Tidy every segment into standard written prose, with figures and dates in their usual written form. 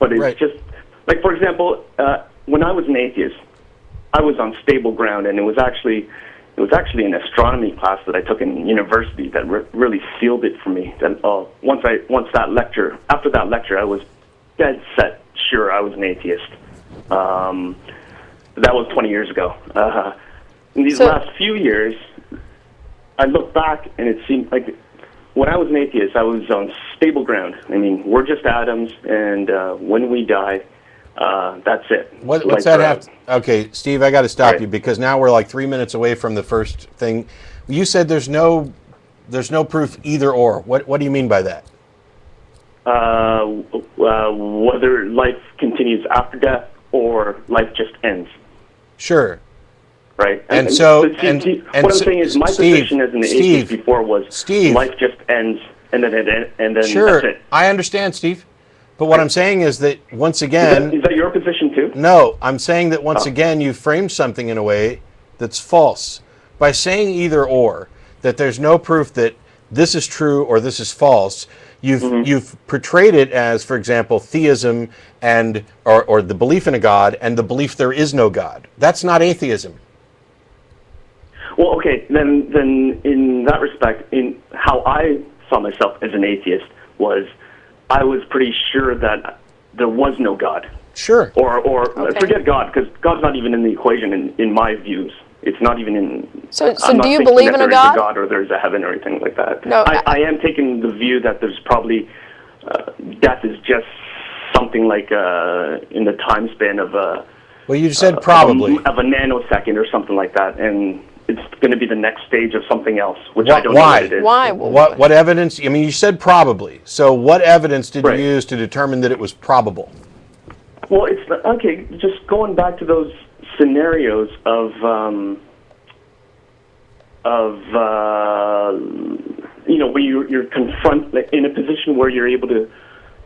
but it's Right. just, like, for example, when I was an atheist, I was on stable ground, and it was actually an astronomy class that I took in university that really sealed it for me. That after that lecture, I was dead set sure I was an atheist. That was 20 years ago. In these last few years, I look back, and it seemed like when I was an atheist, I was on stable ground. I mean, we're just atoms, and when we die, that's it. What's that have? Okay, Steve, I got to stop you because now we're like 3 minutes away from the first thing. You said there's no proof either or. What do you mean by that? Whether life continues after death or life just ends. Sure. Right. What I'm saying is my position as an atheist before was life just ends and then sure, that's it. I understand, Steve. But what I'm saying is that once again... Is that your position too? No, I'm saying that once again you framed something in a way that's false. By saying either or, that there's no proof that this is true or this is false, you've portrayed it as, for example, theism and or the belief in a God and the belief there is no God. That's not atheism. Well, okay, then in that respect, in how I saw myself as an atheist was I was pretty sure that there was no God. Sure. Or forget God, because God's not even in the equation in my views. It's not even in... So do you believe in a God? There's a God or there's a heaven or anything like that. No, I am taking the view that there's probably... death is just something like in the time span of a... Well, you said probably. Of a nanosecond or something like that, and it's going to be the next stage of something else, which I don't know what it is. Why? What evidence? I mean, you said probably. So what evidence did you use to determine that it was probable? Well, it's okay. Just going back to those scenarios of when you're confronted in a position where you're able to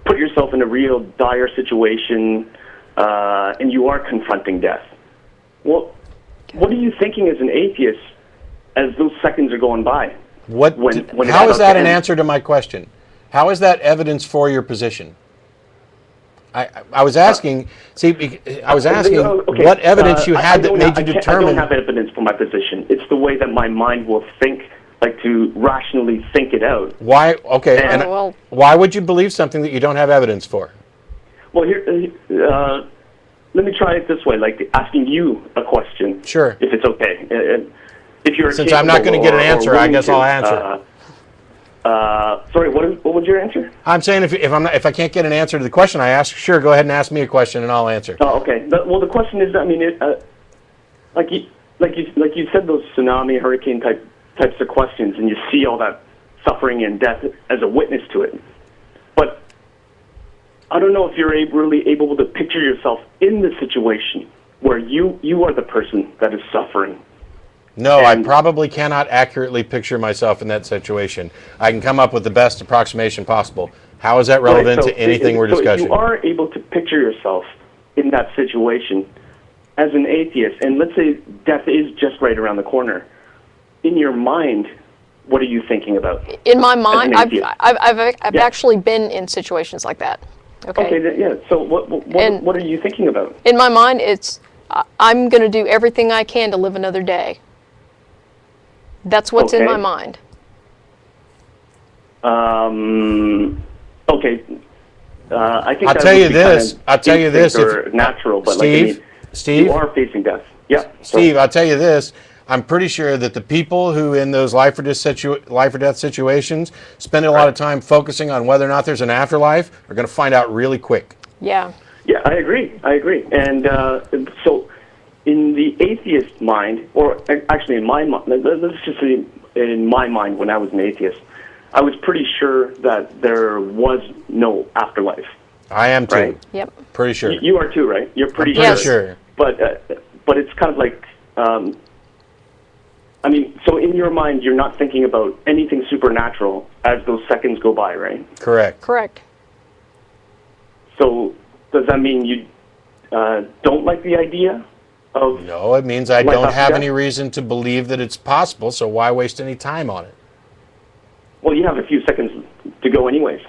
put yourself in a real dire situation, and you are confronting death. Well, what are you thinking as an atheist as those seconds are going by? How is that an answer to my question? How is that evidence for your position? I was asking. What evidence you had that made you determine. I don't have evidence for my position. It's the way that my mind will think, like to rationally think it out. Why? Okay. And why would you believe something that you don't have evidence for? Well, here, let me try it this way, like asking you a question. Sure. If it's okay. If you're Since I'm not going to get an answer, I guess I'll answer. Sorry, what was your answer? I'm saying if I can't get an answer to the question I ask, sure, go ahead and ask me a question and I'll answer. Oh, okay. Well, the question is, I mean, like you said, those tsunami, hurricane types of questions, and you see all that suffering and death as a witness to it. But I don't know if you're really able to picture yourself in the situation where you are the person that is suffering. No, I probably cannot accurately picture myself in that situation. I can come up with the best approximation possible. How is that relevant to anything we're discussing? If you are able to picture yourself in that situation as an atheist, and let's say death is just right around the corner, in your mind, what are you thinking about? In my mind, I've actually been in situations like that. Okay. Yeah. So what are you thinking about? In my mind, it's I'm going to do everything I can to live another day. That's what's in my mind. Okay. I think I'll tell you this. Or natural, but Steve, you are facing death. Yeah. Steve, I'll tell you this. I'm pretty sure that the people who in those life or death situations spend a lot of time focusing on whether or not there's an afterlife are going to find out really quick. Yeah. Yeah, I agree. And so in the atheist mind, or actually in my mind, let's just say in my mind when I was an atheist, I was pretty sure that there was no afterlife. I am too. Right? Yep. Pretty sure. You are too, right? You're pretty sure. But it's kind of like, I mean, so in your mind, you're not thinking about anything supernatural as those seconds go by, right? Correct. So does that mean you don't like the idea of... No, it means I don't have any reason to believe that it's possible, so why waste any time on it? Well, you have a few seconds to go anyways.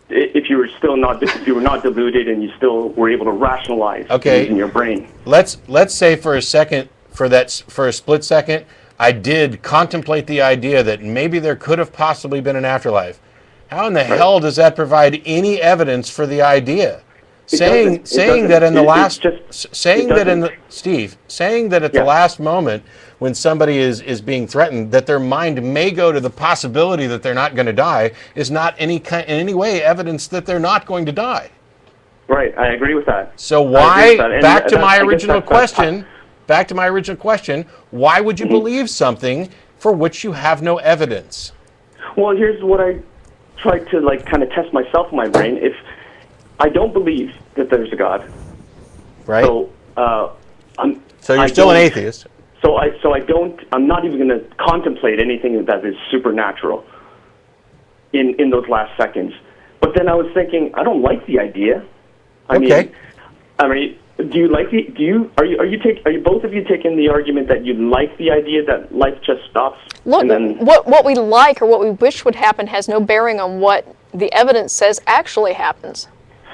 if you were still not, if you were not deluded and you still were able to rationalize Okay. in your brain. Let's say for a second, for a split second, I did contemplate the idea that maybe there could have possibly been an afterlife. How in the hell does that provide any evidence for the idea? Saying that in the last, saying that in the, Steve, saying that at the last moment when somebody is being threatened, that their mind may go to the possibility that they're not going to die, is not in any way evidence that they're not going to die. Right, I agree with that. So why, back to my original question, why would you believe something for which you have no evidence? Well, here's what I tried to kind of test myself in my brain. If I don't believe that there's a God, right? So you're still an atheist. I'm not even going to contemplate anything that is supernatural in those last seconds. But then I was thinking, I don't like the idea. I mean, do you like are you both of you taking the argument that you like the idea that life just stops? Look, and then, what we like or what we wish would happen has no bearing on what the evidence says actually happens.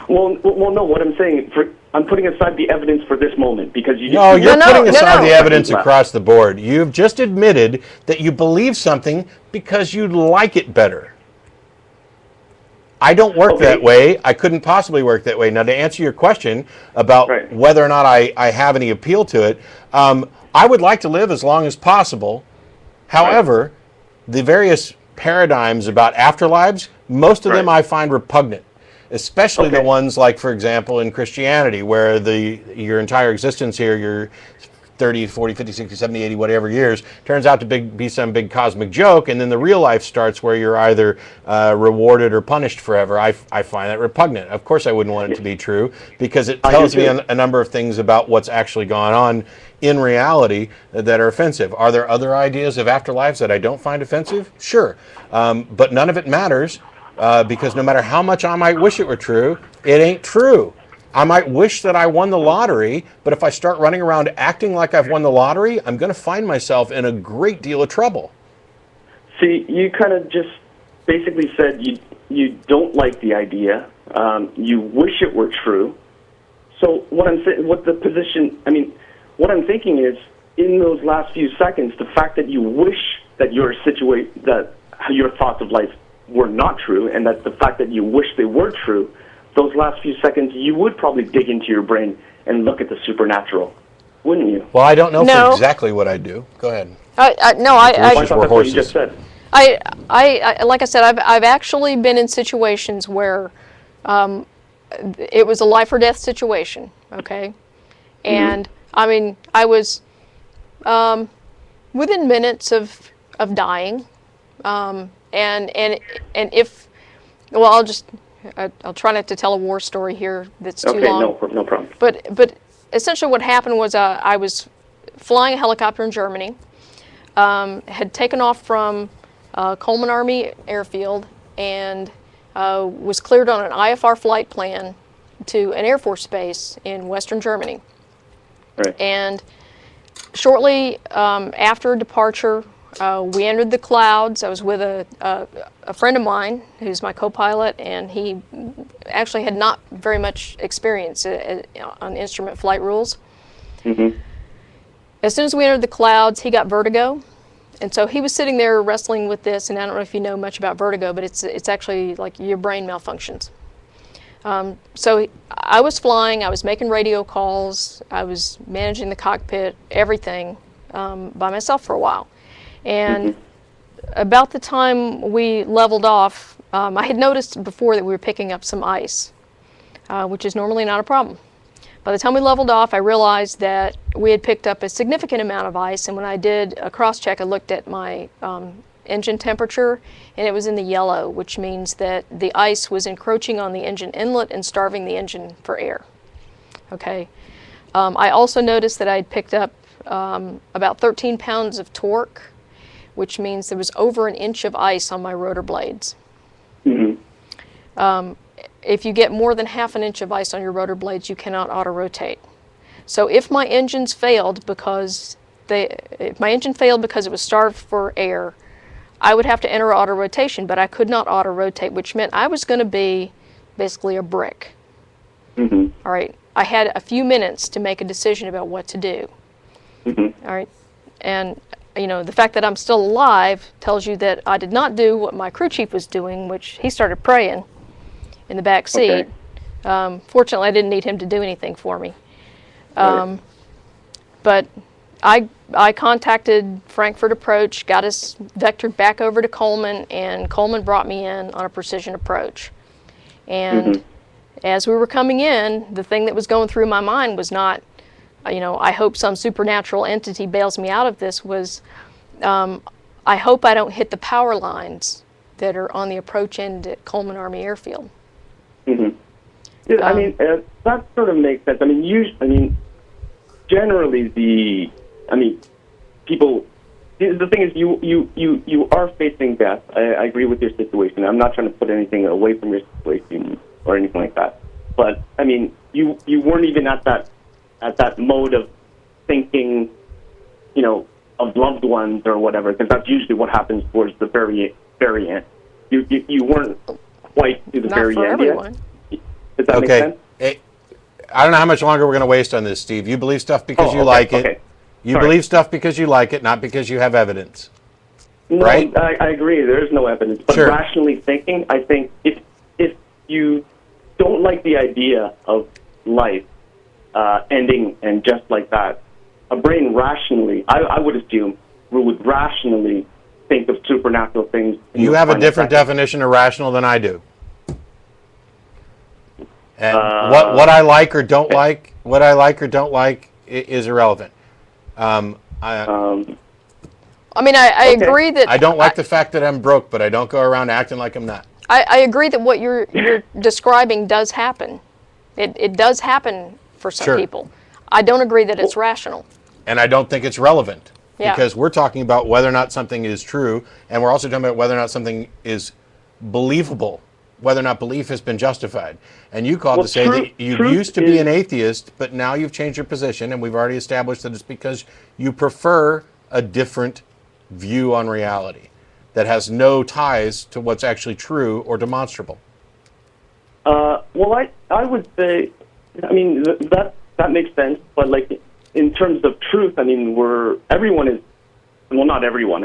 Well, no. What I'm saying, I'm putting aside the evidence for this moment because you're putting aside the evidence across the board. You've just admitted that you believe something because you like it better. I don't work that way. I couldn't possibly work that way. Now, to answer your question about whether or not I have any appeal to it, I would like to live as long as possible. However, the various paradigms about afterlives, most of them I find repugnant, especially the ones like, for example, in Christianity, where your entire existence here, your 30, 40, 50, 60, 70, 80, whatever years, turns out to be some big cosmic joke, and then the real life starts where you're either rewarded or punished forever. I find that repugnant. Of course I wouldn't want it to be true, because it tells me a number of things about what's actually gone on in reality that are offensive. Are there other ideas of afterlives that I don't find offensive? Sure. But none of it matters, because no matter how much I might wish it were true, it ain't true. I might wish that I won the lottery, but if I start running around acting like I've won the lottery, I'm going to find myself in a great deal of trouble. See, you kind of just basically said you don't like the idea. You wish it were true. So what I'm thinking is, in those last few seconds, the fact that you wish that your thoughts of life were not true, and that the fact that you wish they were true, those last few seconds, you would probably dig into your brain and look at the supernatural, wouldn't you? Well, I don't know for exactly what I do. Go ahead. I thought that's what you just said. Like I said, I've actually been in situations where it was a life or death situation. Okay, and I mean, I was within minutes of dying, and if I'll try not to tell a war story here that's too long. Okay, no problem. But essentially what happened was I was flying a helicopter in Germany, had taken off from Coleman Army Airfield, and was cleared on an IFR flight plan to an Air Force base in Western Germany. Right. And shortly after departure, we entered the clouds. I was with a friend of mine who's my co-pilot, and he actually had not very much experience on instrument flight rules. Mm-hmm. As soon as we entered the clouds, he got vertigo, and so he was sitting there wrestling with this. And I don't know if you know much about vertigo, but it's actually like your brain malfunctions. So I was flying, I was making radio calls, I was managing the cockpit, everything by myself for a while. And about the time we leveled off, I had noticed before that we were picking up some ice, which is normally not a problem. By the time we leveled off, I realized that we had picked up a significant amount of ice, and when I did a cross-check, I looked at my engine temperature, and it was in the yellow, which means that the ice was encroaching on the engine inlet and starving the engine for air. Okay. I also noticed that I had picked up about 13 pounds of torque, which means there was over an inch of ice on my rotor blades. Mm-hmm. If you get more than half an inch of ice on your rotor blades, you cannot auto-rotate. So if my engines failed because it was starved for air, I would have to enter auto-rotation, but I could not auto-rotate, which meant I was going to be basically a brick. Mm-hmm. All right. I had a few minutes to make a decision about what to do. Mm-hmm. All right. And, the fact that I'm still alive tells you that I did not do what my crew chief was doing, which he started praying in the back seat. Okay. Fortunately, I didn't need him to do anything for me. Right. But I contacted Frankfurt Approach, got us vectored back over to Coleman, and Coleman brought me in on a precision approach. And as we were coming in, the thing that was going through my mind was not, I hope some supernatural entity bails me out of this, was I hope I don't hit the power lines that are on the approach end at Coleman Army Airfield. Mm-hmm. Yeah, that sort of makes sense. Generally people. The thing is, you are facing death. I agree with your situation. I'm not trying to put anything away from your situation or anything like that. But you weren't even at that mode of thinking, of loved ones or whatever, because that's usually what happens towards the very end. You weren't quite to the Not very for end everyone. yet. Does that make sense? I don't know how much longer we're going to waste on this, Steve. You believe stuff because you like it. Okay. You believe stuff because you like it, not because you have evidence. No, right? I agree. There is no evidence. But Sure. Rationally thinking, I think if you don't like the idea of life ending and just like that, a brain rationally, I would assume, would rationally think of supernatural things. You have a different definition of rational than I do. And what I like or don't like, is irrelevant. I agree that I don't like the fact that I'm broke, but I don't go around acting like I'm not. I agree that what you're describing does happen. It does happen for some Sure. people. I don't agree that it's rational. And I don't think it's relevant. Yeah. Because we're talking about whether or not something is true, and we're also talking about whether or not something is believable, whether or not belief has been justified. And you called to say that you used to be an atheist, but now you've changed your position, and we've already established that it's because you prefer a different view on reality that has no ties to what's actually true or demonstrable. Well, I would say, that makes sense, but in terms of truth, everyone is, well, not everyone.